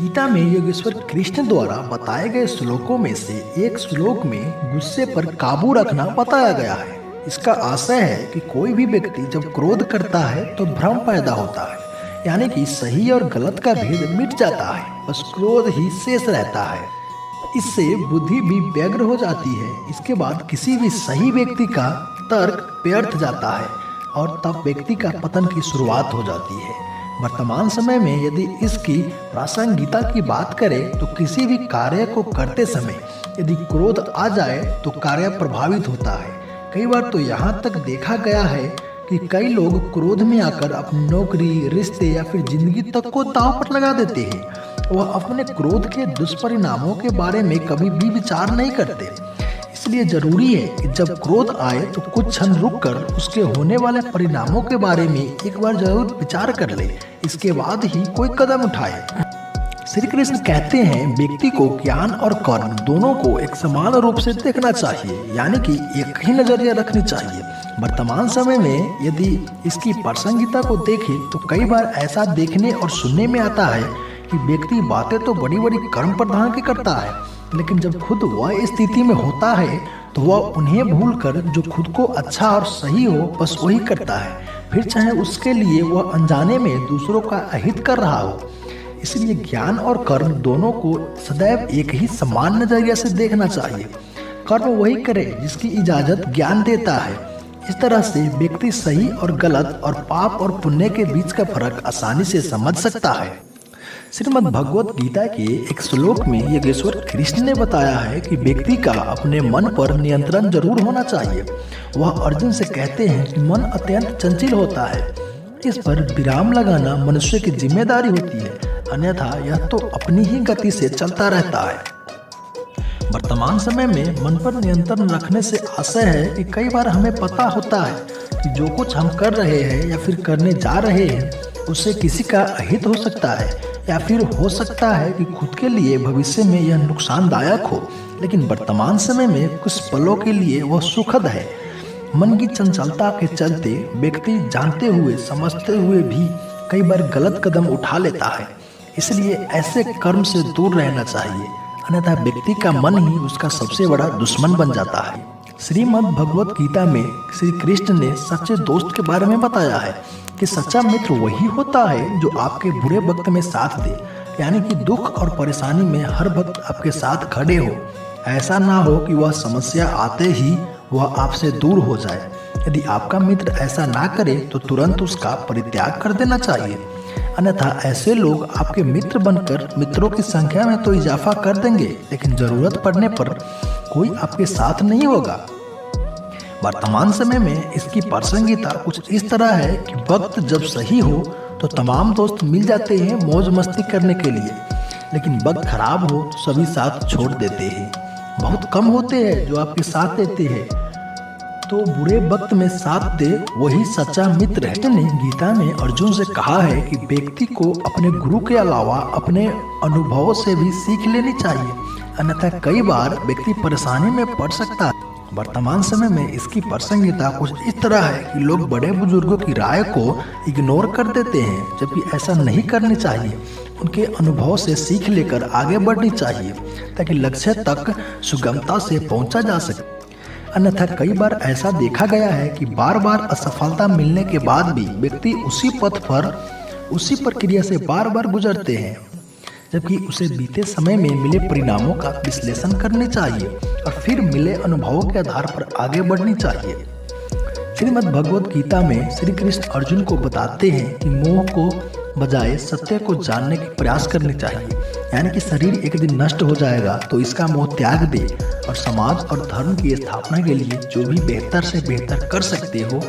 गीता में योगेश्वर कृष्ण द्वारा बताए गए श्लोकों में से एक श्लोक में गुस्से पर काबू रखना बताया गया है। इसका आशय है कि कोई भी व्यक्ति जब क्रोध करता है तो भ्रम पैदा होता है, यानी कि सही और गलत का भेद मिट जाता है, बस क्रोध ही शेष रहता है। इससे बुद्धि भी व्यग्र हो जाती है। इसके बाद किसी भी सही व्यक्ति का तर्क व्यर्थ जाता है और तब व्यक्ति का पतन की शुरुआत हो जाती है। वर्तमान समय में यदि इसकी प्रासंगिकता की बात करें तो किसी भी कार्य को करते समय यदि क्रोध आ जाए तो कार्य प्रभावित होता है। कई बार तो यहाँ तक देखा गया है कि कई लोग क्रोध में आकर अपनी नौकरी, रिश्ते या फिर जिंदगी तक को दांव पर लगा देते हैं। वह अपने क्रोध के दुष्परिणामों के बारे में कभी भी विचार नहीं करते। इसलिए जरूरी है कि जब क्रोध आए तो कुछ क्षण रुककर उसके होने वाले परिणामों के बारे में एक बार जरूर विचार कर ले, इसके बाद ही कोई कदम उठाए। श्री कृष्ण कहते हैं व्यक्ति को ज्ञान और कर्म दोनों को एक समान रूप से देखना चाहिए, यानी कि एक ही नजरिया रखनी चाहिए। वर्तमान समय में यदि इसकी प्रासंगिकता को देखें तो कई बार ऐसा देखने और सुनने में आता है कि व्यक्ति बातें तो बड़ी बड़ी कर्म प्रधान की करता है, लेकिन जब खुद वह स्थिति में होता है तो वह उन्हें भूलकर जो खुद को अच्छा और सही हो बस वही करता है, फिर चाहे उसके लिए वह अनजाने में दूसरों का अहित कर रहा हो। इसलिए ज्ञान और कर्म दोनों को सदैव एक ही समान नजरिया से देखना चाहिए। कर्म वही करे जिसकी इजाजत ज्ञान देता है। इस तरह से व्यक्ति सही और गलत और पाप और पुण्य के बीच का फर्क आसानी से समझ सकता है। श्रीमद् भगवत गीता के एक श्लोक में योगेश्वर कृष्ण ने बताया है कि व्यक्ति का अपने मन पर नियंत्रण जरूर होना चाहिए। वह अर्जुन से कहते हैं कि मन अत्यंत चंचल होता है, इस पर विराम लगाना मनुष्य की जिम्मेदारी होती है, अन्यथा यह तो अपनी ही गति से चलता रहता है। वर्तमान समय में मन पर नियंत्रण रखने से आशय है कि कई बार हमें पता होता है कि जो कुछ हम कर रहे हैं या फिर करने जा रहे हैं उससे किसी का अहित हो सकता है, या फिर हो सकता है कि खुद के लिए भविष्य में यह नुकसानदायक हो, लेकिन वर्तमान समय में कुछ पलों के लिए वह सुखद है। मन की चंचलता के चलते व्यक्ति जानते हुए समझते हुए भी कई बार गलत कदम उठा लेता है। इसलिए ऐसे कर्म से दूर रहना चाहिए, अन्यथा व्यक्ति का मन ही उसका सबसे बड़ा दुश्मन बन जाता है। श्रीमद् भगवत गीता में श्री कृष्ण ने सच्चे दोस्त के बारे में बताया है कि सच्चा मित्र वही होता है जो आपके बुरे वक्त में साथ दे, यानी कि दुख और परेशानी में हर वक्त आपके साथ खड़े हो। ऐसा ना हो कि वह समस्या आते ही वह आपसे दूर हो जाए। यदि आपका मित्र ऐसा ना करे तो तुरंत उसका परित्याग कर देना चाहिए, अन्यथा ऐसे लोग आपके मित्र बनकर मित्रों की संख्या में तो इजाफा कर देंगे, लेकिन जरूरत पड़ने पर कोई आपके साथ नहीं होगा। वर्तमान समय में इसकी प्रासंगिकता कुछ इस तरह है कि वक्त जब सही हो तो तमाम दोस्त मिल जाते हैं मौज मस्ती करने के लिए, लेकिन वक्त खराब हो तो सभी साथ छोड़ देते हैं। बहुत कम होते हैं जो आपके साथ देते हैं, तो बुरे वक्त में साथ दे वही सच्चा मित्र है। ने गीता में अर्जुन से कहा है कि व्यक्ति को अपने गुरु के अलावा अपने अनुभवों से भी सीख लेनी चाहिए, अन्यथा कई बार व्यक्ति परेशानी में पड़ सकता है। वर्तमान समय में इसकी प्रासंगिकता कुछ इस तरह है कि लोग बड़े बुजुर्गों की राय को इग्नोर कर देते हैं, जबकि ऐसा नहीं करनी चाहिए। उनके अनुभव से सीख लेकर आगे बढ़नी चाहिए ताकि लक्ष्य तक सुगमता से पहुंचा जा सके। अन्यथा कई बार ऐसा देखा गया है कि बार बार असफलता मिलने के बाद भी व्यक्ति उसी पथ पर उसी प्रक्रिया से बार बार गुजरते हैं, जबकि उसे बीते समय में मिले परिणामों का विश्लेषण करनी चाहिए और फिर मिले अनुभवों के आधार पर आगे बढ़नी चाहिए। श्रीमद् भगवत गीता में श्री कृष्ण अर्जुन को बताते हैं कि मोह को बजाय सत्य को जानने की प्रयास करनी चाहिए, यानी कि शरीर एक दिन नष्ट हो जाएगा तो इसका मोह त्याग दे और समाज और धर्म की स्थापना के लिए जो भी बेहतर से बेहतर कर सकते हो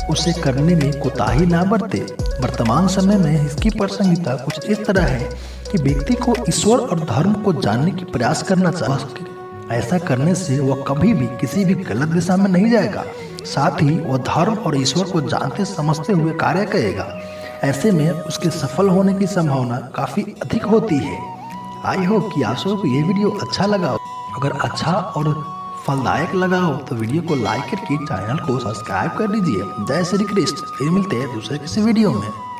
उसे करने में कोताही ना बरते। वर्तमान समय में इसकी प्रासंगिकता कुछ इस तरह है कि व्यक्ति को ईश्वर और धर्म को जानने की प्रयास करना चाहिए। ऐसा करने से वह कभी भी किसी भी गलत दिशा में नहीं जाएगा, साथ ही वह धर्म और ईश्वर को जानते समझते हुए कार्य करेगा। ऐसे में उसके सफल होने की संभावना काफी अधिक होती है। आई होप कि आप सबको ये वीडियो अच्छा लगा हो। अगर अच्छा और फलदायक लगा हो तो वीडियो को लाइक करके चैनल को सब्सक्राइब कर दीजिए। जय श्री कृष्ण। फिर मिलते हैं दूसरे किसी वीडियो में।